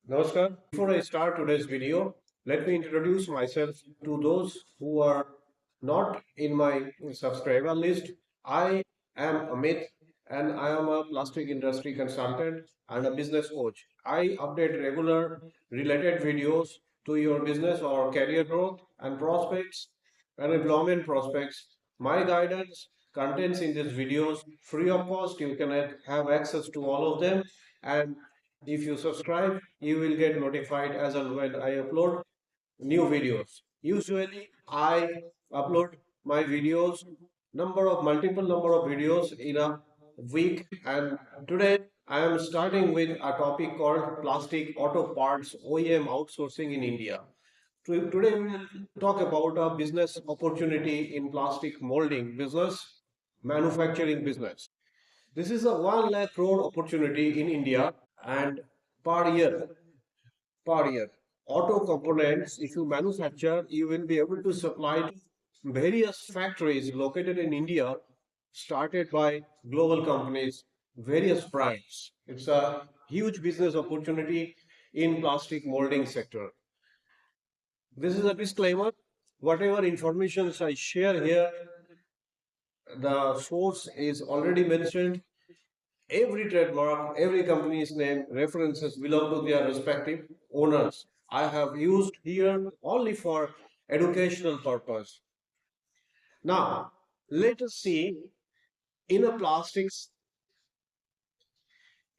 Namaskar. Before I start today's video, let me introduce myself to those who are not in my subscriber list. I am Amit and I am a plastic industry consultant and a business coach. I update regular related videos to your business or career growth and prospects and employment prospects. My guidance contents in these videos free of cost. You can have access to all of them, and if you subscribe you will get notified as and when I upload new videos. Usually I upload my videos multiple number of videos in a week, and today I am starting with a topic called plastic auto parts OEM outsourcing in India. Today we will talk about a business opportunity in plastic molding business, manufacturing business. This is a 1 lakh crore opportunity in India, and per year per year. Auto components, if you manufacture, you will be able to supply to various factories located in India, started by global companies, various brands. It's a huge business opportunity in plastic molding sector. This is a disclaimer. Whatever information I share here, the source is already mentioned. Every trademark, every company's name, references belong to their respective owners. I have used here only for educational purpose. Now, let us see in a plastics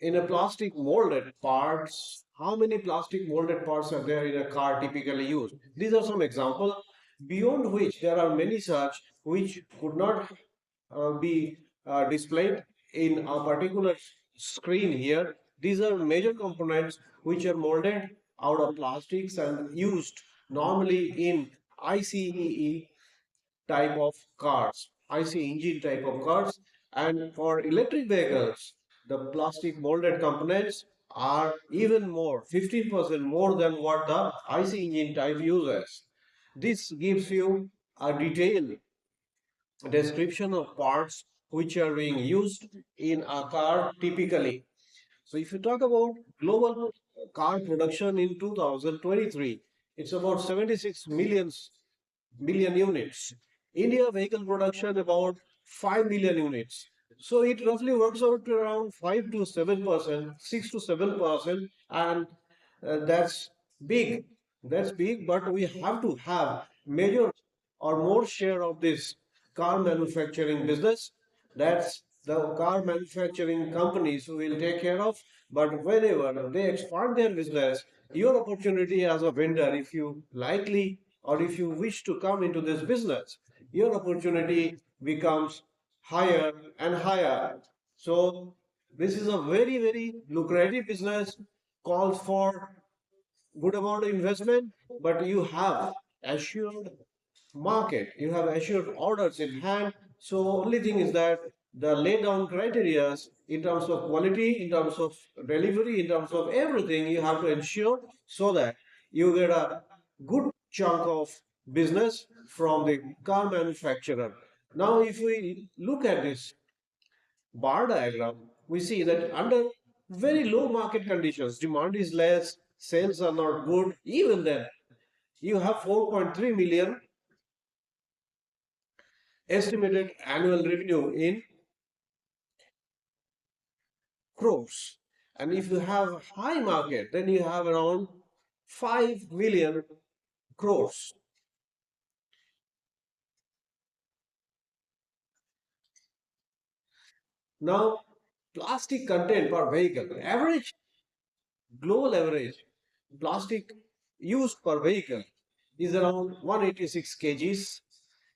in a plastic molded parts, how many plastic molded parts are there in a car typically used? These are some examples, beyond which there are many such which could not be displayed in a particular screen here. These are major components which are molded out of plastics and used normally in ICE type of cars, IC engine type of cars. And for electric vehicles, the plastic molded components are even more, 15% more than what the IC engine type uses. This gives you a detailed description of parts which are being used in a car typically. So if you talk about global car production in 2023, it's about 76 million units. India vehicle production about 5 million units. So it roughly works out to around 5 to 7%, 6 to 7%, and that's big. That's big, but we have to have major or more share of this car manufacturing business. That's the car manufacturing companies who will take care of. But whenever they expand their business, your opportunity as a vendor, if you likely or if you wish to come into this business, your opportunity becomes higher and higher. So this is a very, very lucrative business, calls for good amount of investment, but you have assured market, you have assured orders in hand. So only thing is that the lay down criteria in terms of quality, in terms of delivery, in terms of everything, you have to ensure so that you get a good chunk of business from the car manufacturer. Now, if we look at this bar diagram, we see that under very low market conditions, demand is less, sales are not good. Even then, you have 4.3 million estimated annual revenue in crores. And if you have high market, then you have around 5 million crores. Now, plastic content per vehicle, average global average plastic used per vehicle is around 186 kgs.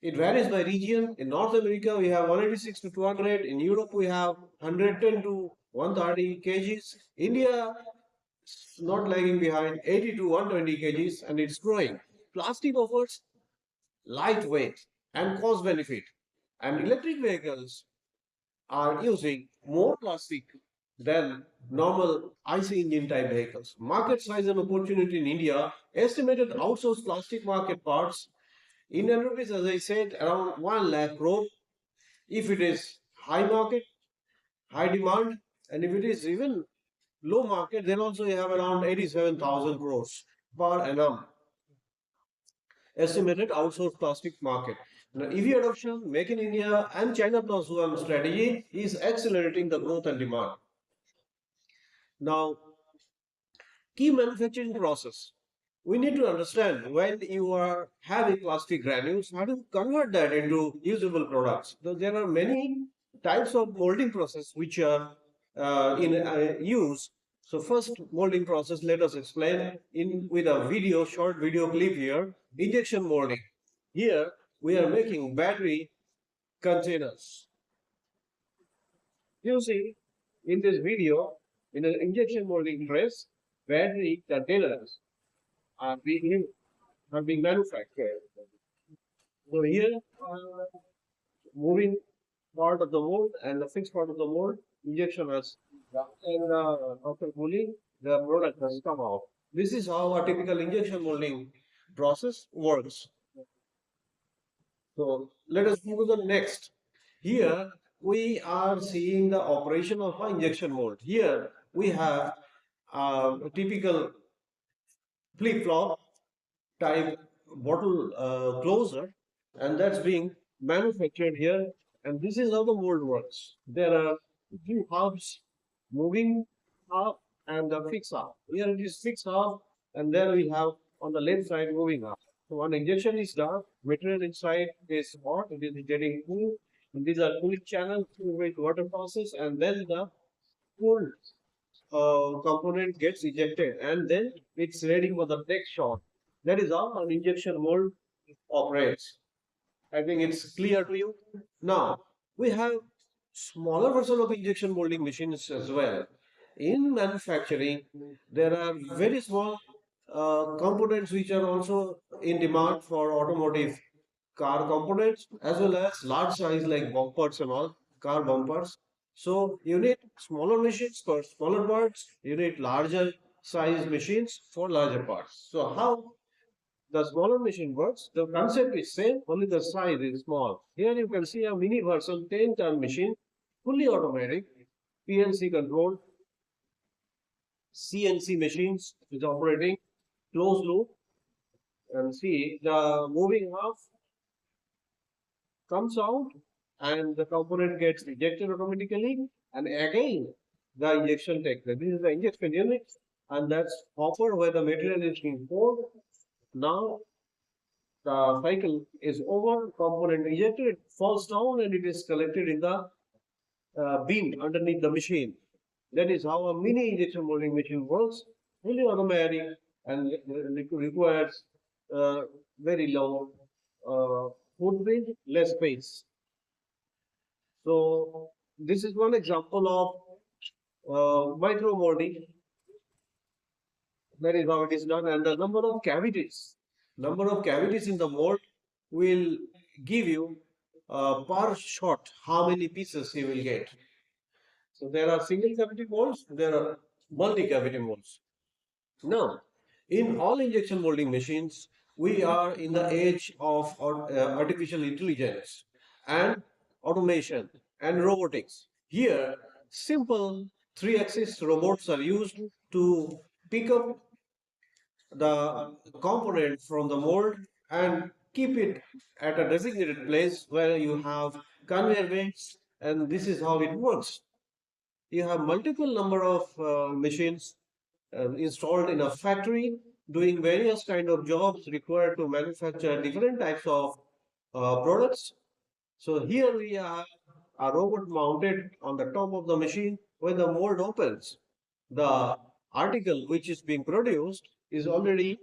It varies by region. In North America, we have 186 to 200. In Europe, we have 110 to 130 kgs. India is not lagging behind, 80 to 120 kgs, and it's growing. Plastic offers lightweight and cost benefit. And electric vehicles are using more plastic than normal IC engine type vehicles. Market size and opportunity in India, estimated outsourced plastic market parts, Indian rupees, as I said, around 1 lakh crore. If it is high market, high demand, and if it is even low market, then also you have around 87,000 crores per annum estimated outsourced plastic market. Now, EV adoption, Make in India, and China Plus One strategy is accelerating the growth and demand. Now, key manufacturing process. We need to understand when you are having plastic granules, how to convert that into usable products. So there are many types of molding process which are in use. So first molding process, let us explain in with a video, short video clip here. Injection molding. Here we are making battery containers. You see in this video, in an injection molding press, battery containers are being manufactured. So here, moving part of the mold and the fixed part of the mold, injection has done, and after cooling, the product has come out. This is how a typical injection molding process works. So let us move to the next. Here we are seeing the operation of an injection mold. Here we have a typical flip-flop type bottle closer, and that's being manufactured here. And this is how the mold works. There are two halves, moving half and the fixed half. Here it is fixed half, and then we have on the left side moving half. So when injection is done, material inside is hot, it is getting cool, and these are cooling channels through which water passes, and then the cooled component gets ejected, and then it's ready for the next shot. That is how an injection mold operates. I think it's clear to you. Now, we have smaller version of injection molding machines as well. In manufacturing, there are very small components which are also in demand for automotive car components as well as large size like bumpers and all, car bumpers. So you need smaller machines for smaller parts, you need larger size machines for larger parts. So how the smaller machine works, the concept is same, only the size is small. Here you can see a mini version 10-ton machine, fully automatic, PLC controlled, CNC machines is operating closed loop, and see the moving half comes out and the component gets ejected automatically, and again the injection takes place. This is the injection unit, and that's hopper where the material is being poured. Now the cycle is over, component ejected, it falls down and it is collected in the bin underneath the machine. That is how a mini injection molding machine works, fully automatic, and requires uh, very low footprint, less space. So this is one example of micro molding. That is how it is done, and the number of cavities in the mold will give you per shot how many pieces you will get. So there are single cavity molds, there are multi cavity molds. Now, in all injection molding machines, we are in the age of artificial intelligence and automation and robotics. Here, simple three-axis robots are used to pick up the component from the mold and keep it at a designated place where you have conveyor belts, and this is how it works. You have multiple number of machines installed in a factory doing various kind of jobs required to manufacture different types of products. So here we have a robot mounted on the top of the machine. When the mold opens, the article which is being produced is already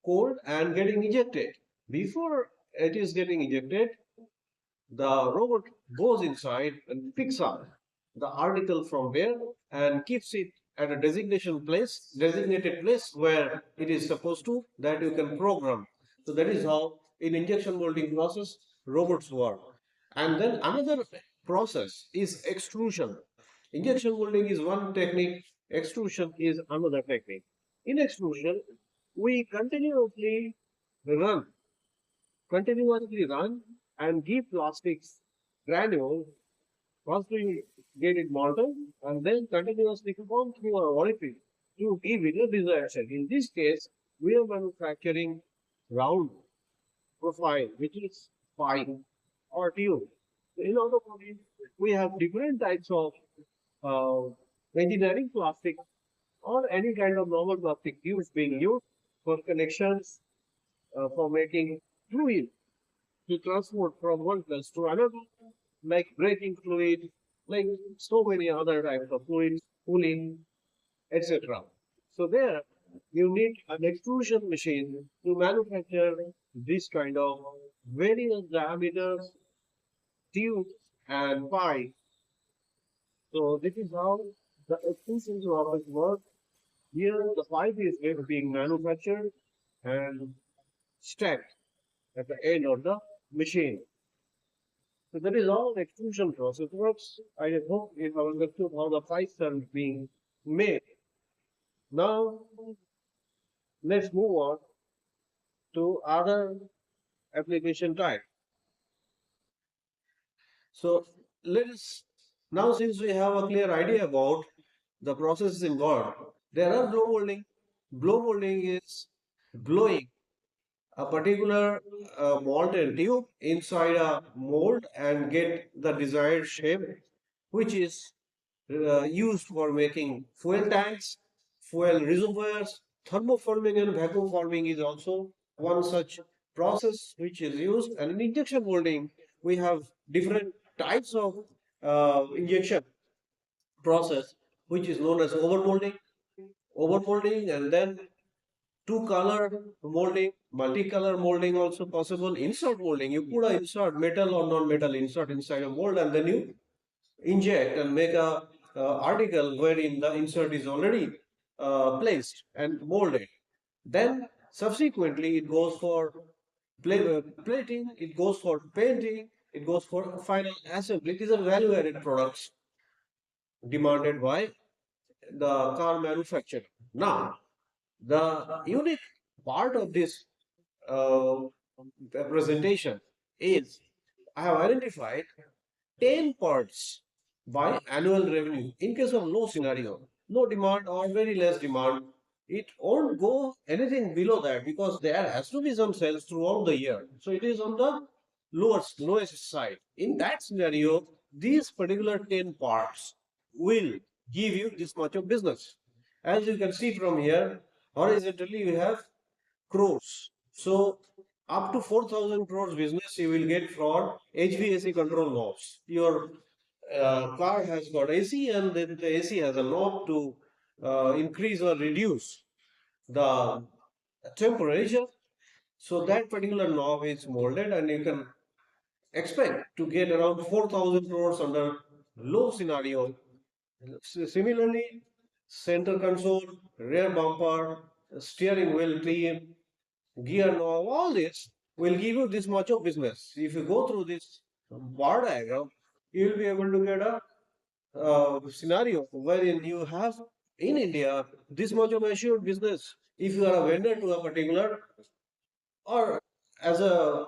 cold and getting ejected. Before it is getting ejected, the robot goes inside and picks up the article from there and keeps it at a designated place where it is supposed to, that you can program. So that is how in injection molding process robots work. And then another process is extrusion. Injection molding is one technique, extrusion is another technique. In extrusion, we run continuously run and give plastics granules. First, we get it molded, and then continuously perform through our orifice to give it a desired shape. In this case, we are manufacturing round profile, which is fine or tube. In automotive, we have different types of uh, engineering plastic or any kind of normal plastic tubes being used for connections, for making fluid to transport from one place to another, like braking fluid, like so many other types of fluids, cooling, etc. So there, you need an extrusion machine to manufacture this kind of various diameters, tubes, and pipes. So this is how the extrusion process works. Here, the pipe is being manufactured and stacked at the end of the machine. So that is how the extrusion process works. I hope you have understood how the pipes are being made. Now, let's move on to other application type. So let us now, since we have a clear idea about the processes involved, there are blow molding. Blow molding is blowing a particular molten tube inside a mold and get the desired shape, which is used for making fuel tanks, fuel reservoirs. Thermoforming and vacuum forming is also one such process which is used. And in injection molding, we have different types of injection process, which is known as overmolding, and then two color molding, multicolor molding also possible. Insert molding, you put a insert metal or non-metal insert inside a mold, and then you inject and make a article wherein the insert is already placed and molded. Then subsequently it goes for plating, it goes for painting, it goes for final assembly. These are value-added products demanded by the car manufacturer. Now, the unique part of this uh, presentation is I have identified 10 parts by annual revenue. In case of low scenario, no demand or very less demand, it won't go anything below that because there has to be some sales throughout the year. So it is on the lowest side. In that scenario, these particular 10 parts will give you this much of business. As you can see from here, horizontally we have crores. So up to 4,000 crores business you will get from HVAC control knobs. Your car has got AC and then the AC has a knob to increase or reduce the temperature. So that particular knob is molded and you can expect to get around 4,000 crores under low scenario. Similarly, center console, rear bumper, steering wheel trim, gear knob, all this will give you this much of business. If you go through this bar diagram, you will be able to get a scenario wherein you have in India this much of assured business. If you are a vendor to a particular or as a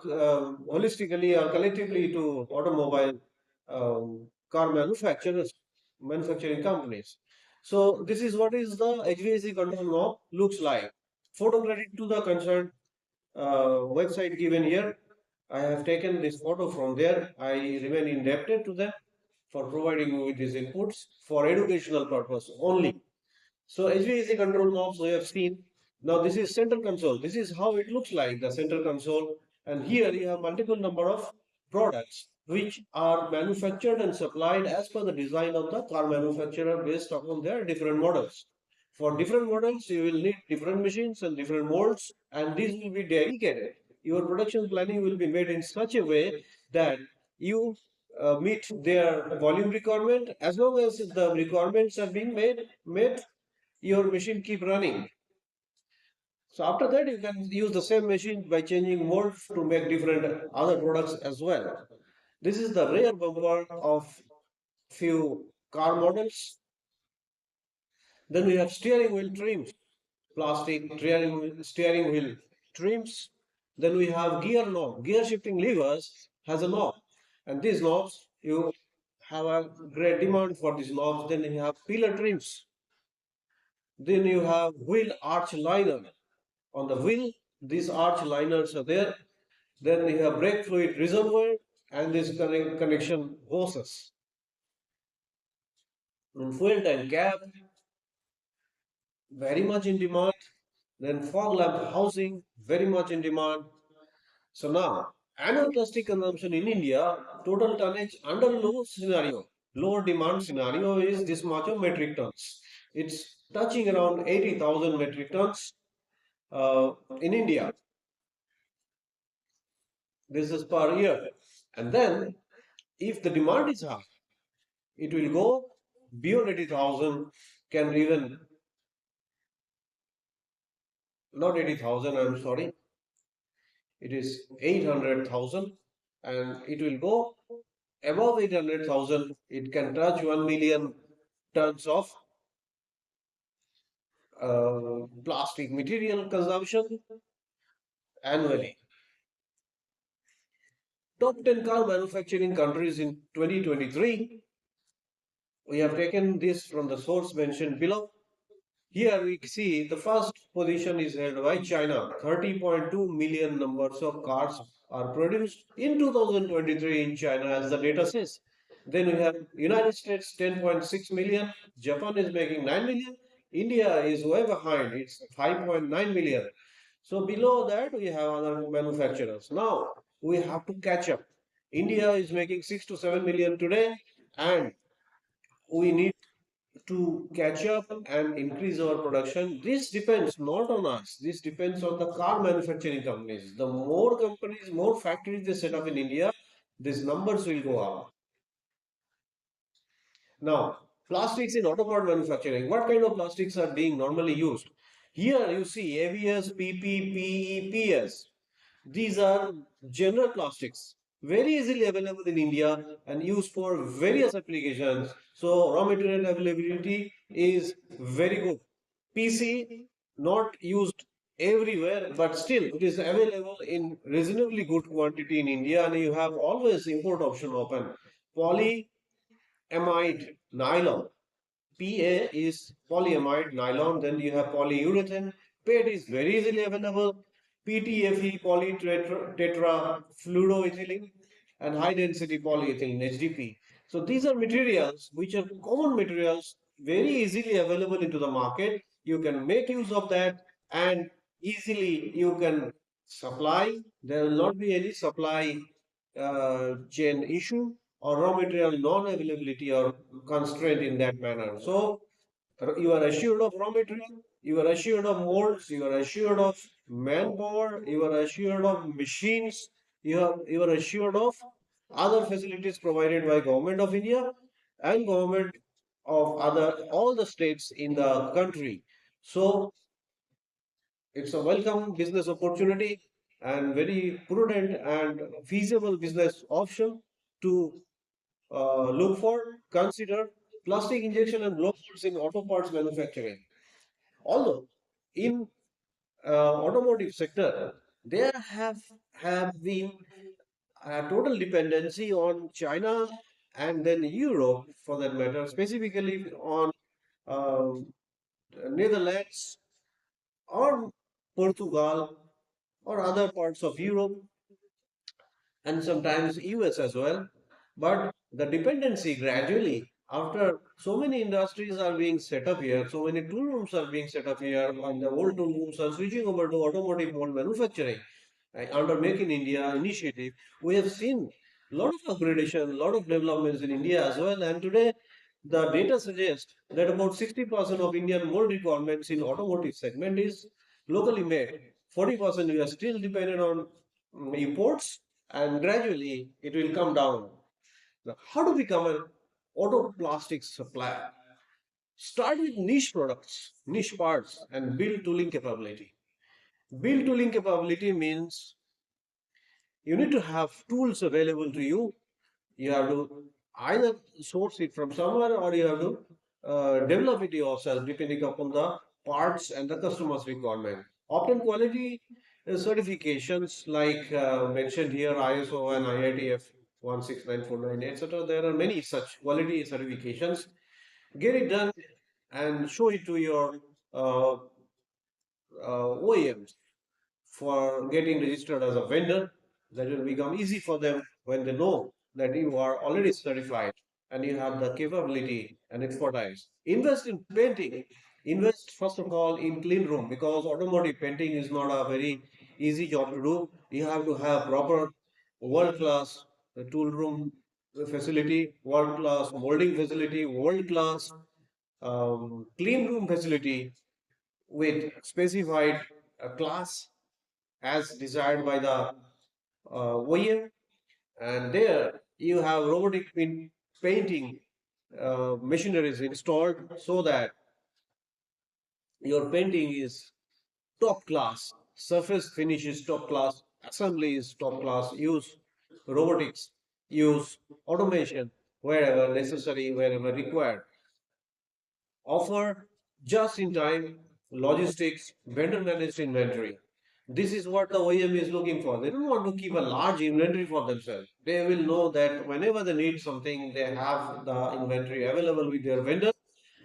holistically or collectively to automobile car manufacturing companies. So this is what is the HVAC control knob looks like. Photo credit to the concerned website given here. I have taken this photo from there. I remain indebted to them for providing me with these inputs for educational purpose only. So HVAC control knobs we have seen. Now this is center console. This is how it looks like, the center console. And here you have multiple number of products which are manufactured and supplied as per the design of the car manufacturer based upon their different models. For different models, you will need different machines and different molds, and these will be dedicated. Your production planning will be made in such a way that you meet their volume requirement. As long as the requirements are being made, your machine keep running. So after that, you can use the same machine by changing molds to make different other products as well. This is the rear bumper of few car models. Then we have steering wheel trims, plastic steering wheel trims. Then we have gear knob, gear shifting levers has a knob, and these knobs you have a great demand for these knobs. Then you have pillar trims. Then you have wheel arch liner. On the wheel, these arch liners are there. Then you have brake fluid reservoir and this connection hoses. And fuel tank cap, very much in demand. Then fog lamp housing, very much in demand. So now, annual plastic consumption in India, total tonnage under lower demand scenario is this much of metric tons. It's touching around 80,000 metric tons in India. This is per year. And then, if the demand is high, it will go beyond 80,000, can even, not 80,000, I'm sorry, it is 800,000 and it will go above 800,000. It can touch 1 million tons of plastic material consumption annually. Top 10 car manufacturing countries in 2023. We have taken this from the source mentioned below. Here we see the first position is held by China. 30.2 million numbers of cars are produced in 2023 in China as the data says. Then we have United States 10.6 million, Japan is making 9 million, India is way behind, it's 5.9 million. So below that we have other manufacturers. Now we have to catch up. India is making 6 to 7 million today and we need to catch up and increase our production. This depends not on us. This depends on the car manufacturing companies. The more companies, more factories they set up in India, these numbers will go up. Now, plastics in auto part manufacturing. What kind of plastics are being normally used? Here you see ABS, PP, PE, PS. These are general plastics, very easily available in India and used for various applications. So raw material availability is very good. PC not used everywhere, but still it is available in reasonably good quantity in India, and you have always import option open. Polyamide nylon. PA is polyamide nylon, then you have polyurethane. PET is very easily available. PTFE polytetrafluoroethylene and high density polyethylene HDP. So these are materials which are common materials, very easily available into the market. You can make use of that and easily you can supply. There will not be any supply chain issue or raw material non-availability or constraint in that manner. So you are assured of raw material, you are assured of molds, you are assured of manpower, you are assured of machines, you are assured of other facilities provided by government of India and government of other all the states in the country. So it's a welcome business opportunity and very prudent and feasible business option to look for, consider plastic injection and blow molds in auto parts manufacturing. Although in automotive sector, there have been a total dependency on China and then Europe for that matter, specifically on um, Netherlands or Portugal or other parts of Europe and sometimes US as well. But the dependency gradually, after so many industries are being set up here, so many tool rooms are being set up here, and the old tool rooms are switching over to automotive mold manufacturing. Under Make in India initiative, we have seen a lot of upgradation, a lot of developments in India as well. And today, the data suggests that about 60% of Indian mold requirements in automotive segment is locally made. 40% we are still dependent on imports, and gradually it will come down. Now, how to become an auto plastics supplier? Start with niche products, niche parts, and build tooling capability. Build tooling capability means you need to have tools available to you. You have to either source it from somewhere or you have to develop it yourself depending upon the parts and the customer's requirement. Obtain quality certifications like mentioned here ISO and IATF 16949, etc. There are many such quality certifications. Get it done and show it to your uh, OEMs for getting registered as a vendor. That will become easy for them when they know that you are already certified and you have the capability and expertise. Invest in painting. Invest first of all in clean room, because automotive painting is not a very easy job to do. You have to have proper world class tool room facility, world class molding facility, world class clean room facility with specified class as desired by the OEM. And there you have robotic painting machineries installed so that your painting is top class, surface finish is top class, assembly is top class, use robotics, use automation wherever necessary, wherever required. Offer just in time logistics, vendor managed inventory. This is what the OEM is looking for. They don't want to keep a large inventory for themselves. They will know that whenever they need something, they have the inventory available with their vendor.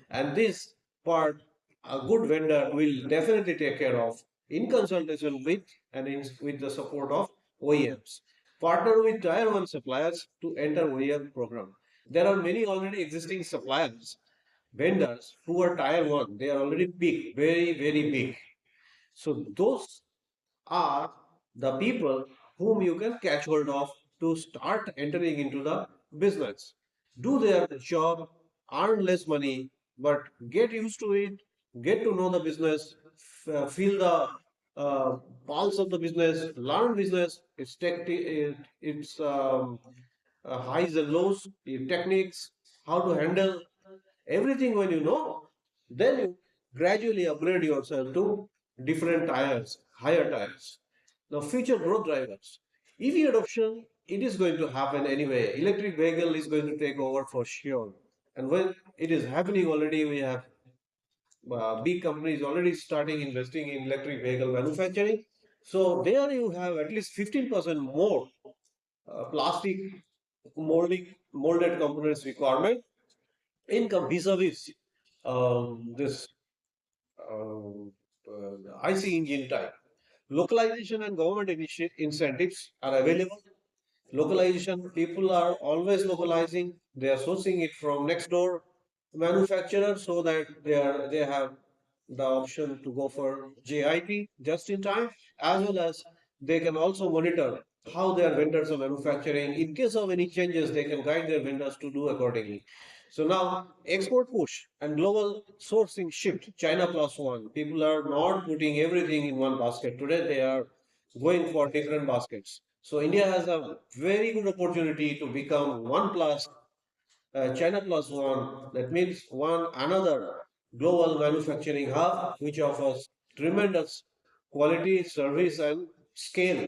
And this part, a good vendor will definitely take care of in consultation with and with the support of OEMs. Partner with tier 1 suppliers to enter OEM program. There are many already existing suppliers, vendors who are tier 1. They are already big, very, very big. So those are the people whom you can catch hold of to start entering into the business. Do their job, earn less money, but get used to it, get to know the business, feel the uh, pulse of the business, learn business, its highs and lows, its techniques, how to handle everything. When you know, then you gradually upgrade yourself to different tires, higher tires. Now, future growth drivers. EV adoption, it is going to happen anyway. Electric vehicle is going to take over for sure. And when it is happening already, we have big companies already starting investing in electric vehicle manufacturing. So there you have at least 15% more plastic molded components requirement income vis-a-vis this IC engine type. Localization and government incentives are available. Localization, people are always localizing. They are sourcing it from next door manufacturer so that they have the option to go for JIT just in time, as well as they can also monitor how their vendors are manufacturing. In case of any changes, they can guide their vendors to do accordingly. So now export push and global sourcing shift, China plus one. People are not putting everything in one basket. Today they are going for different baskets. So India has a very good opportunity to become one plus China plus one. That means one another global manufacturing hub, which offers tremendous quality, service, and scale.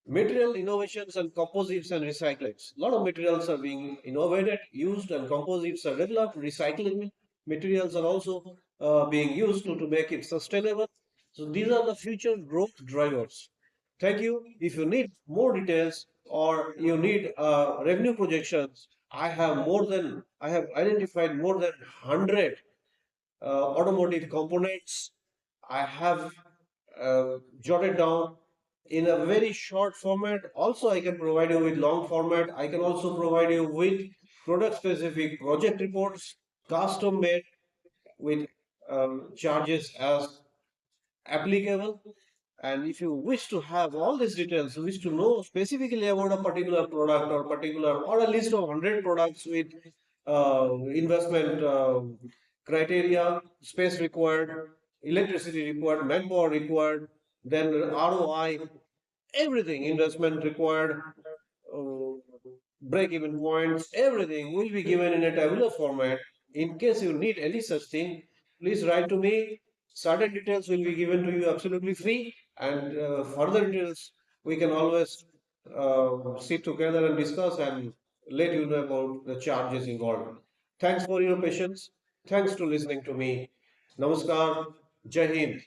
Material innovations and composites and recyclates. A lot of materials are being innovated, used, and composites are developed. Recycling materials are also being used to make it sustainable. So these are the future growth drivers. Thank you. If you need more details or you need revenue projections, I have identified more than 100 automotive components. I have jotted down in a very short format. Also, I can provide you with long format. I can also provide you with product specific project reports, custom made with charges as applicable. And if you wish to have all these details, wish to know specifically about a particular product or particular or a list of 100 products with investment criteria, space required, electricity required, manpower required, then ROI, everything, investment required, uh, break-even points, everything will be given in a tabular format. In case you need any such thing, please write to me. Certain details will be given to you absolutely free, and further details we can always sit together and discuss and let you know about the charges involved. Thanks for your patience. Thanks to listening to me. Namaskar. Jai Hind.